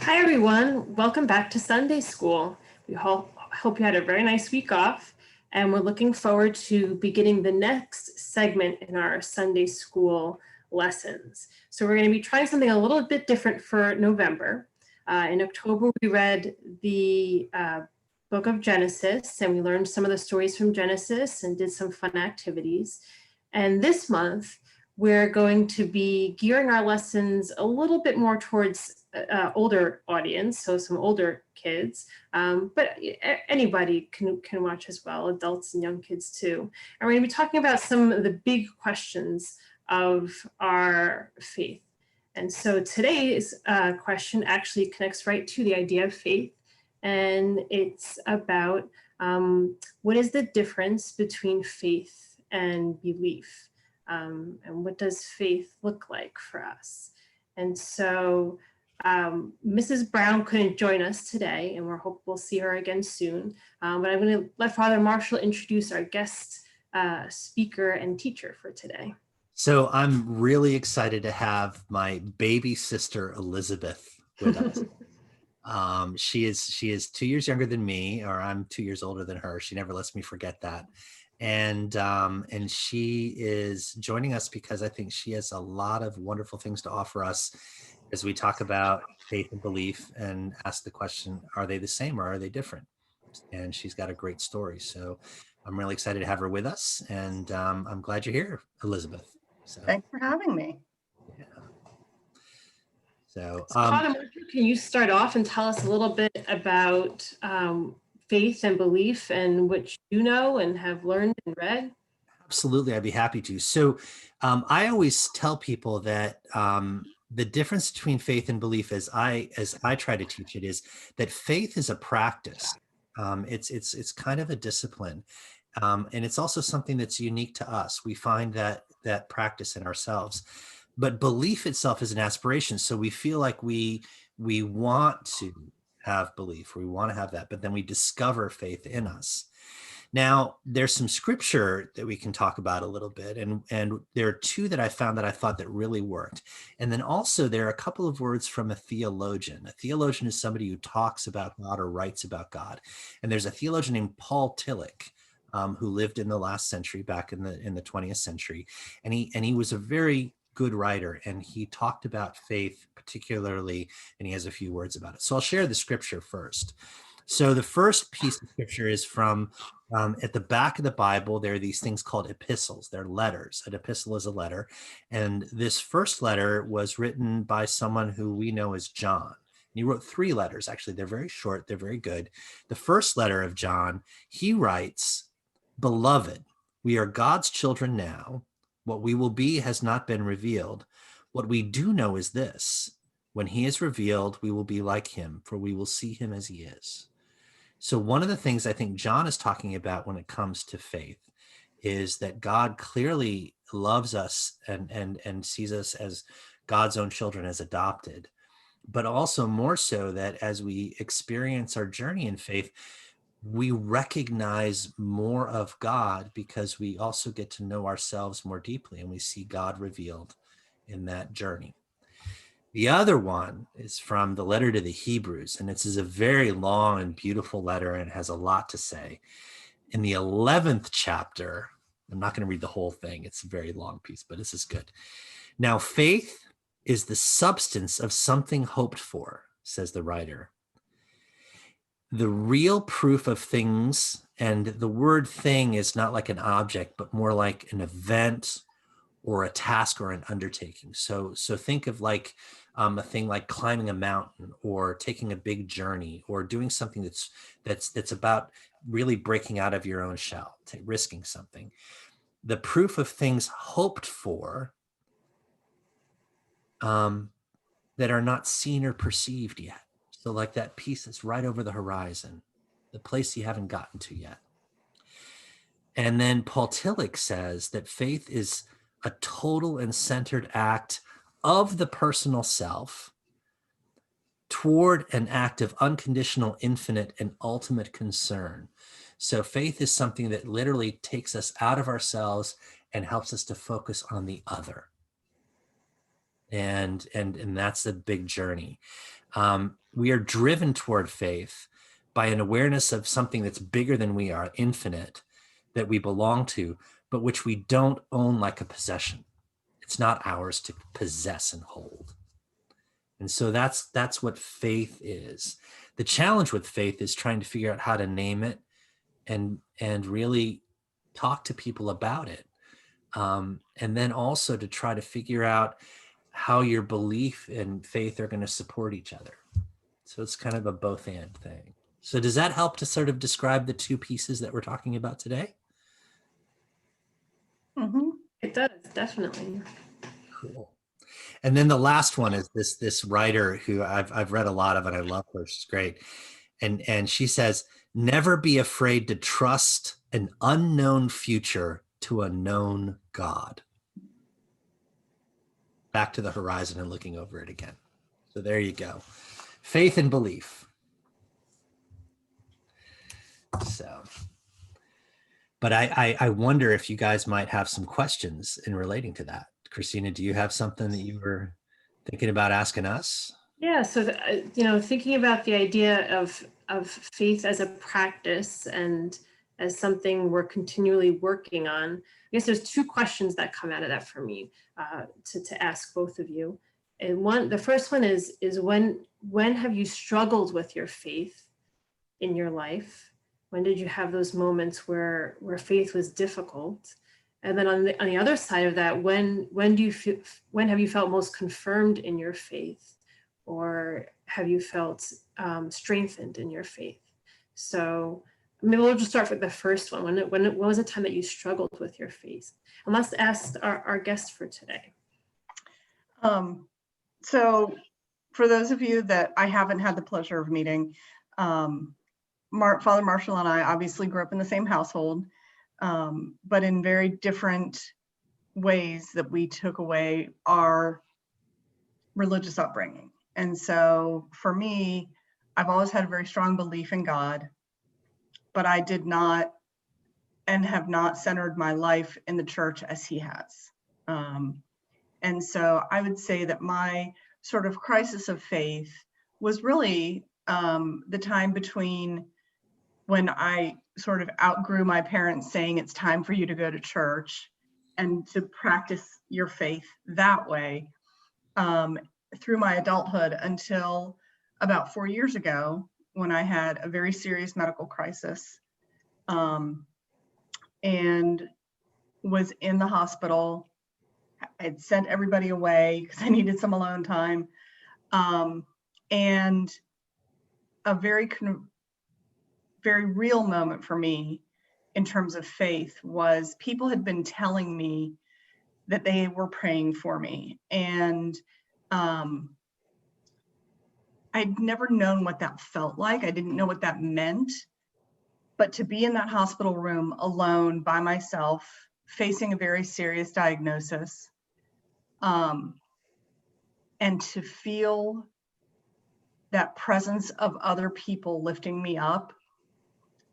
Hi, everyone. Welcome back to Sunday School. We hope you had a very nice week off, and we're looking forward to beginning the next segment in our Sunday School lessons. So we're going to be trying something a little bit different for November. In October, we read the book of Genesis, and we learned some of the stories from Genesis and did some fun activities. And this month, we're going to be gearing our lessons a little bit more towards older audience, so some older kids, but anybody can watch as well, adults and young kids too. And we're going to be talking about some of the big questions of our faith. And so today's question actually connects right to the idea of faith, and it's about what is the difference between faith and belief, and what does faith look like for us? And so Mrs. Brown couldn't join us today, and we'll see her again soon. But I'm going to let Father Marshall introduce our guest speaker and teacher for today. So I'm really excited to have my baby sister Elizabeth with us. She is 2 years younger than me, or I'm 2 years older than her. She never lets me forget that. And she is joining us because I think she has a lot of wonderful things to offer us as we talk about faith and belief and ask the question, are they the same or are they different? And she's got a great story. So I'm really excited to have her with us. And I'm glad you're here, Elizabeth. So, thanks for having me. Yeah. So, Father Marshall, can you start off and tell us a little bit about faith and belief and what you know and have learned and read? Absolutely, I'd be happy to. So I always tell people that the difference between faith and belief, as I try to teach it, is that faith is a practice. It's kind of a discipline, and it's also something that's unique to us. We find that practice in ourselves. But belief itself is an aspiration. So we feel like we want to have belief, we want to have that, but then we discover faith in us. Now, there's some scripture that we can talk about a little bit, and there are two that I found that I thought that really worked. And then also there are a couple of words from a theologian. A theologian is somebody who talks about God or writes about God. And there's a theologian named Paul Tillich, who lived in the last century, back in the 20th century. And he was a very good writer, and he talked about faith particularly, and he has a few words about it. So I'll share the scripture first. So the first piece of scripture is from at the back of the Bible. There are these things called epistles. They're letters. An epistle is a letter. And this first letter was written by someone who we know as John. And he wrote 3 letters. Actually, they're very short. They're very good. The first letter of John, he writes, "Beloved, we are God's children now. What we will be has not been revealed. What we do know is this: when he is revealed, we will be like him, for we will see him as he is." So one of the things I think John is talking about when it comes to faith is that God clearly loves us and sees us as God's own children, as adopted, but also more so that as we experience our journey in faith, we recognize more of God because we also get to know ourselves more deeply, and we see God revealed in that journey. The other one is from the letter to the Hebrews, and this is a very long and beautiful letter and has a lot to say. In the 11th chapter, I'm not going to read the whole thing. It's a very long piece, but this is good. "Now, faith is the substance of something hoped for," says the writer. "The real proof of things," and the word thing is not like an object, but more like an event or a task or an undertaking. So think of like a thing like climbing a mountain or taking a big journey or doing something that's about really breaking out of your own shell, risking something. The proof of things hoped for, that are not seen or perceived yet. So like that piece that's right over the horizon, the place you haven't gotten to yet. And then Paul Tillich says that faith is a total and centered act of the personal self toward an act of unconditional, infinite, and ultimate concern. So faith is something that literally takes us out of ourselves and helps us to focus on the other. And that's a big journey. We are driven toward faith by an awareness of something that's bigger than we are, infinite, that we belong to, but which we don't own like a possession. It's not ours to possess and hold. And so that's what faith is. The challenge with faith is trying to figure out how to name it and really talk to people about it. And then also to try to figure out how your belief and faith are going to support each other. So it's kind of a both and thing. So does that help to sort of describe the two pieces that we're talking about today? Mm-hmm. It does, definitely. Cool. And then the last one is this writer who I've read a lot of, and I love her. She's great. And she says, never be afraid to trust an unknown future to a known God. Back to the horizon and looking over it again. So there you go. Faith and belief. So, but I wonder if you guys might have some questions in relating to that. Christina, do you have something that you were thinking about asking us? Yeah, so thinking about the idea of faith as a practice and as something we're continually working on, I guess there's two questions that come out of that for me to ask both of you. And the first one is when have you struggled with your faith in your life? When did you have those moments where faith was difficult? And then on the other side of that, when have you felt most confirmed in your faith, or have you felt strengthened in your faith? So maybe we'll just start with the first one. When was the time that you struggled with your faith? And let's ask our guest for today. So for those of you that I haven't had the pleasure of meeting, Father Marshall and I obviously grew up in the same household, but in very different ways that we took away our religious upbringing. And so for me, I've always had a very strong belief in God, but I did not and have not centered my life in the church as he has. And so I would say that my sort of crisis of faith was really the time between when I sort of outgrew my parents saying it's time for you to go to church and to practice your faith that way, through my adulthood until about 4 years ago when I had a very serious medical crisis and was in the hospital. I'd sent everybody away because I needed some alone time. And a very real moment for me in terms of faith was people had been telling me that they were praying for me. And I'd never known what that felt like. I didn't know what that meant. But to be in that hospital room alone by myself, facing a very serious diagnosis, and to feel that presence of other people lifting me up,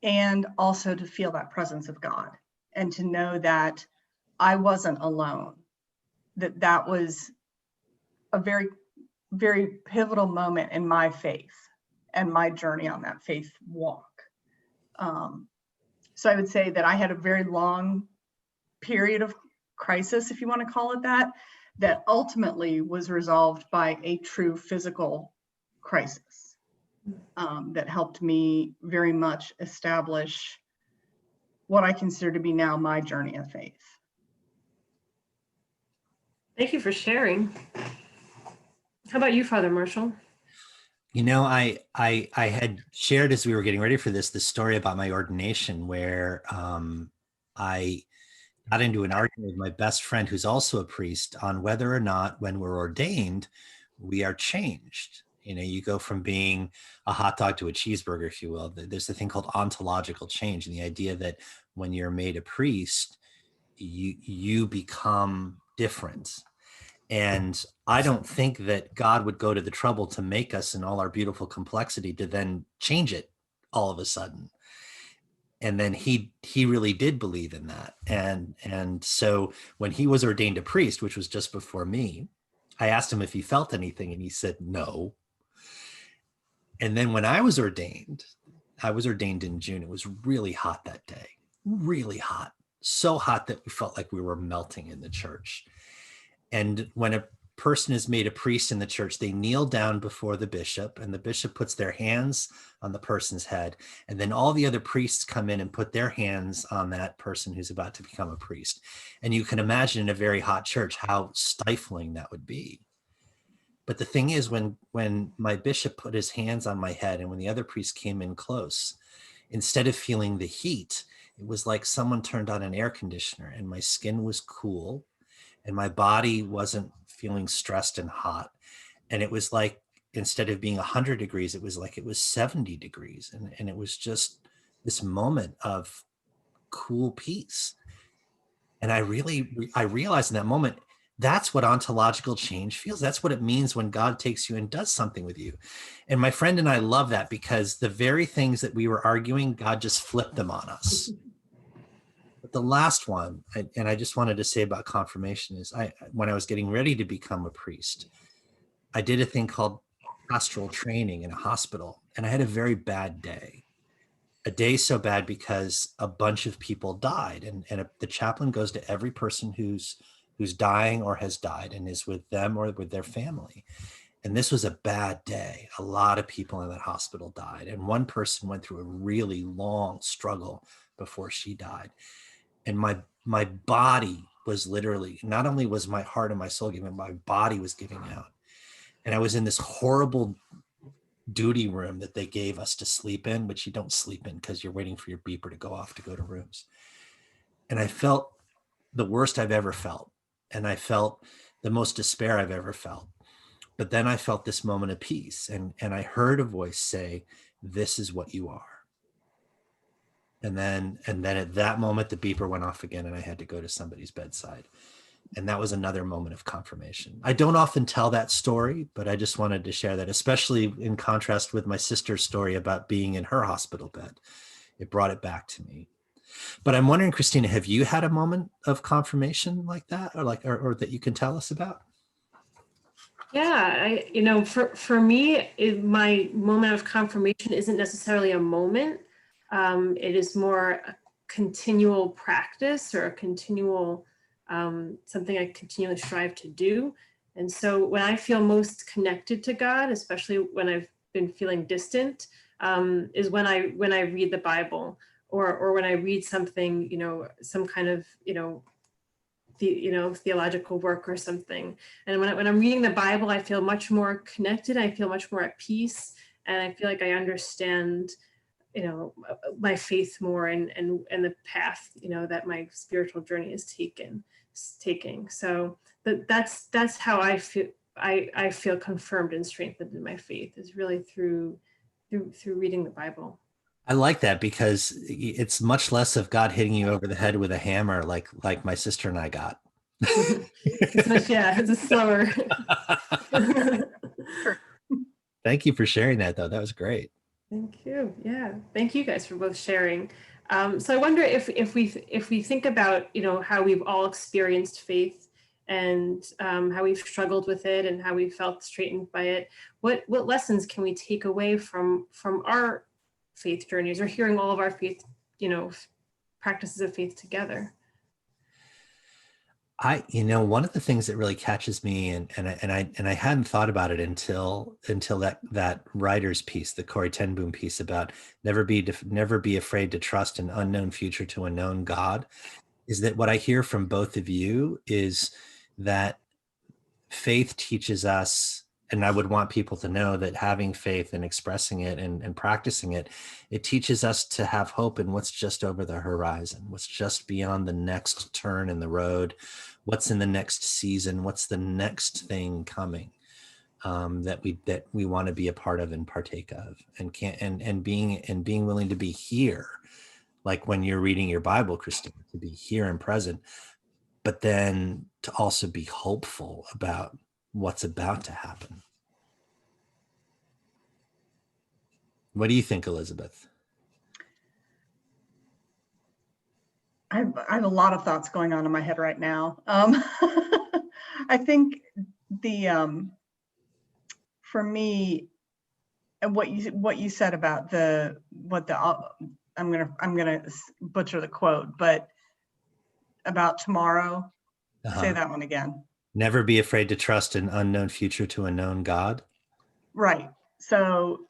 and also to feel that presence of God, and to know that I wasn't alone, that was a very, very pivotal moment in my faith and my journey on that faith walk. So I would say that I had a very long period of crisis, if you want to call it that ultimately was resolved by a true physical crisis that helped me very much establish what I consider to be now my journey of faith. Thank you for sharing. How about you, Father Marshall? You know, I had shared as we were getting ready for this story about my ordination where I got into an argument with my best friend who's also a priest on whether or not when we're ordained, we are changed. You know, you go from being a hot dog to a cheeseburger, if you will. There's a thing called ontological change, and the idea that when you're made a priest, you become different. And I don't think that God would go to the trouble to make us in all our beautiful complexity to then change it all of a sudden. And then he really did believe in that. And so when he was ordained a priest, which was just before me, I asked him if he felt anything, and he said no. And then when I was ordained in June. It was really hot that day, really hot, so hot that we felt like we were melting in the church. And when a person is made a priest in the church, they kneel down before the bishop, and the bishop puts their hands on the person's head. And then all the other priests come in and put their hands on that person who's about to become a priest. And you can imagine in a very hot church how stifling that would be. But the thing is, when my bishop put his hands on my head and when the other priest came in close, instead of feeling the heat, it was like someone turned on an air conditioner and my skin was cool and my body wasn't feeling stressed and hot. And it was like, instead of being 100 degrees, it was like it was 70 degrees. And it was just this moment of cool peace. And I realized in that moment, that's what ontological change feels. That's what it means when God takes you and does something with you. And my friend and I love that, because the very things that we were arguing, God just flipped them on us. But the last one, and I just wanted to say about confirmation, is when I was getting ready to become a priest, I did a thing called pastoral training in a hospital, and I had a very bad day. A day so bad because a bunch of people died, and the chaplain goes to every person who's dying or has died and is with them or with their family. And this was a bad day. A lot of people in that hospital died. And one person went through a really long struggle before she died. And my body was literally, not only was my heart and my soul giving, my body was giving out. And I was in this horrible duty room that they gave us to sleep in, which you don't sleep in because you're waiting for your beeper to go off to go to rooms. And I felt the worst I've ever felt. And I felt the most despair I've ever felt. But then I felt this moment of peace. And I heard a voice say, "This is what you are." And then at that moment, the beeper went off again and I had to go to somebody's bedside. And that was another moment of confirmation. I don't often tell that story, but I just wanted to share that, especially in contrast with my sister's story about being in her hospital bed. It brought it back to me. But I'm wondering, Christina, have you had a moment of confirmation like that, or that you can tell us about? Yeah, for me, my moment of confirmation isn't necessarily a moment. It is more a continual practice, or a continual something I continually strive to do. And so when I feel most connected to God, especially when I've been feeling distant, is when I read the Bible, or when I read something, some kind of, theological work or something. And when I'm reading the Bible, I feel much more connected. I feel much more at peace, and I feel like I understand, my faith more, and the path, that my spiritual journey is taking. So that's how I feel. I feel confirmed and strengthened in my faith, is really through reading the Bible. I like that, because it's much less of God hitting you over the head with a hammer, like my sister and I got. It's a slower. Thank you for sharing that, though. That was great. Thank you. Yeah, thank you guys for both sharing. So I wonder if we think about, how we've all experienced faith, and how we've struggled with it, and how we felt straightened by it. What lessons can we take away from our faith journeys, or hearing all of our faith, practices of faith together? One of the things that really catches me, and I hadn't thought about it until that writer's piece, the Corrie Ten Boom piece, about never be afraid to trust an unknown future to a known God, is that what I hear from both of you is that faith teaches us, and I would want people to know that having faith and expressing it and practicing it, it teaches us to have hope in what's just over the horizon, what's just beyond the next turn in the road, what's in the next season, what's the next thing coming, that we want to be a part of and partake of, and being willing to be here, like when you're reading your Bible, Christine, to be here and present, but then to also be hopeful about what's about to happen. What do you think, Elizabeth? I have a lot of thoughts going on in my head right now. I think for me, and what you said about I'm gonna butcher the quote, but about tomorrow. Say that one again. Never be afraid to trust an unknown future to a known God. Right. So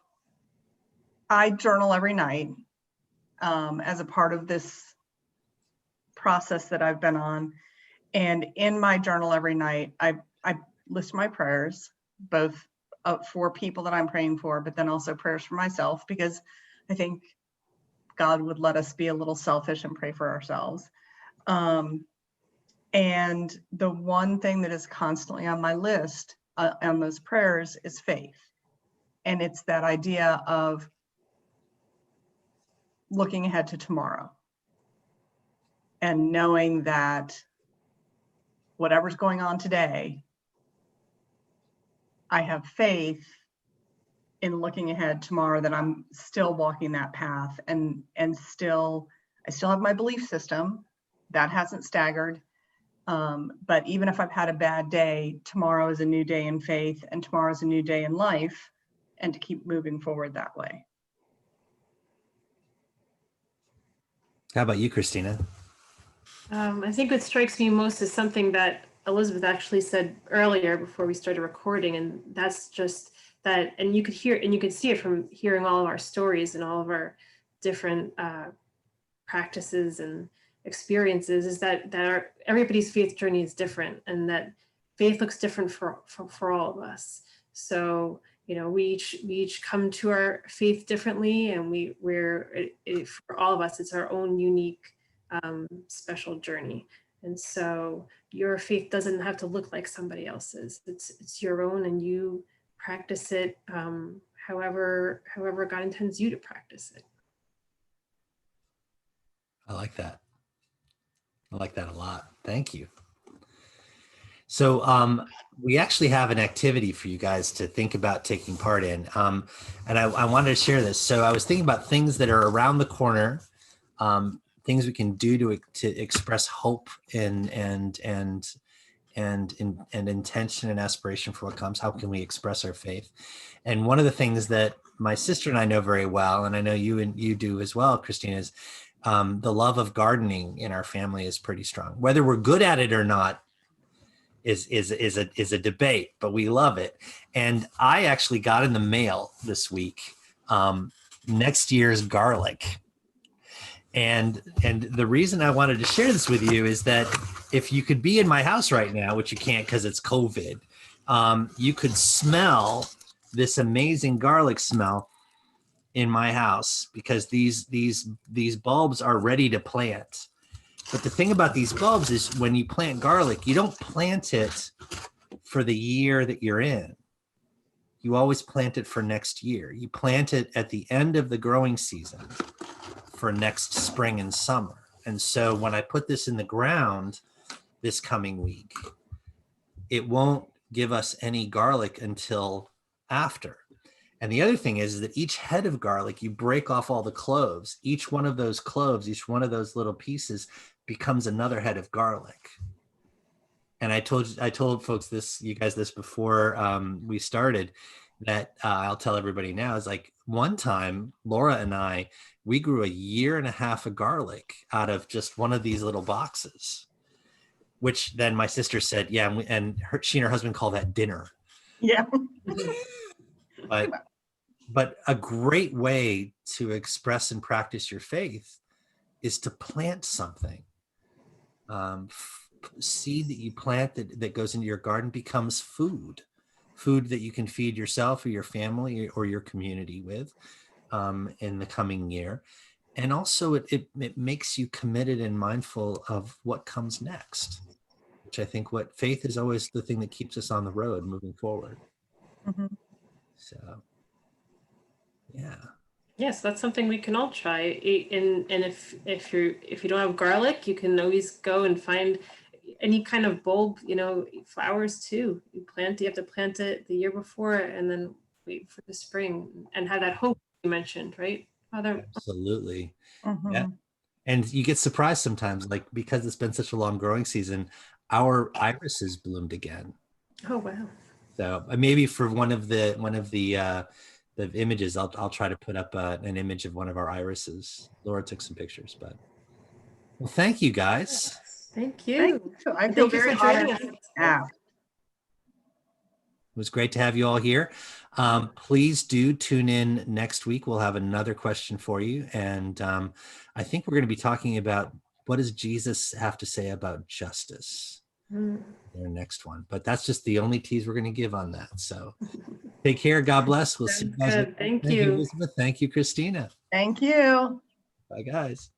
I journal every night as a part of this process that I've been on. And in my journal every night, I list my prayers, both for people that I'm praying for, but then also prayers for myself, because I think God would let us be a little selfish and pray for ourselves. And the one thing that is constantly on my list on those prayers is faith. And it's that idea of looking ahead to tomorrow and knowing that whatever's going on today, I have faith in looking ahead tomorrow that I'm still walking that path, and I still have my belief system that hasn't staggered. But even if I've had a bad day, tomorrow is a new day in faith, and tomorrow is a new day in life, and to keep moving forward that way. How about you, Christina? I think what strikes me most is something that Elizabeth actually said earlier before we started recording, and that's just that, and you could hear and you could see it from hearing all of our stories and all of our different practices and experiences, is that everybody's faith journey is different, and that faith looks different for all of us. So, you know, we each come to our faith differently, and for all of us, it's our own unique special journey. And so your faith doesn't have to look like somebody else's. It's your own, and you practice it however God intends you to practice it. I like that. I like that a lot. Thank you. So we actually have an activity for you guys to think about taking part in. And I wanted to share this. So I was thinking about things that are around the corner, things we can do to express hope and intention and aspiration for what comes. How can we express our faith? And one of the things that my sister and I know very well, and I know you do as well, Christina, is the love of gardening in our family is pretty strong. Whether we're good at it or not is a debate, but we love it. And I actually got in the mail this week next year's garlic. And the reason I wanted to share this with you is that if you could be in my house right now, which you can't because it's COVID, you could smell this amazing garlic smell in my house, because these bulbs are ready to plant. But the thing about these bulbs is when you plant garlic, you don't plant it for the year that you're in. You always plant it for next year. You plant it at the end of the growing season for next spring and summer. And so when I put this in the ground this coming week, it won't give us any garlic until after. And the other thing is that each head of garlic, you break off all the cloves. Each one of those cloves, each one of those little pieces becomes another head of garlic. And I told folks this, you guys, this before we started, that I'll tell everybody now, is like one time, Laura and we grew 1.5 years of garlic out of just one of these little boxes, which then my sister said, yeah, she and her husband call that dinner. Yeah. But a great way to express and practice your faith is to plant something. Seed that you plant that goes into your garden becomes food that you can feed yourself or your family or your community with in the coming year. And also it makes you committed and mindful of what comes next, which I think what faith is always the thing that keeps us on the road moving forward. Mm-hmm. So, yeah. Yes, that's something we can all try. And if you don't have garlic, you can always go and find any kind of bulb, flowers too. You have to plant it the year before and then wait for the spring and have that hope you mentioned, right, Father? Absolutely. Mm-hmm. Yeah. And you get surprised sometimes, like because it's been such a long growing season, our irises bloomed again. Oh, wow. So maybe for one of the the images, I'll try to put up an image of one of our irises. Laura took some pictures, but well, thank you guys. Thank Thank you. you. I And feel thank you very for joining honored. us. Yeah. It was great to have you all here. Please do tune in next week. We'll have another question for you. And I think we're going to be talking about what does Jesus have to say about justice in our next one. But that's just the only tease we're going to give on that. So take care. God bless. We'll see you guys. Good. Thank Thank you, you. Elizabeth. Thank you, Christina. Thank you. Bye, guys.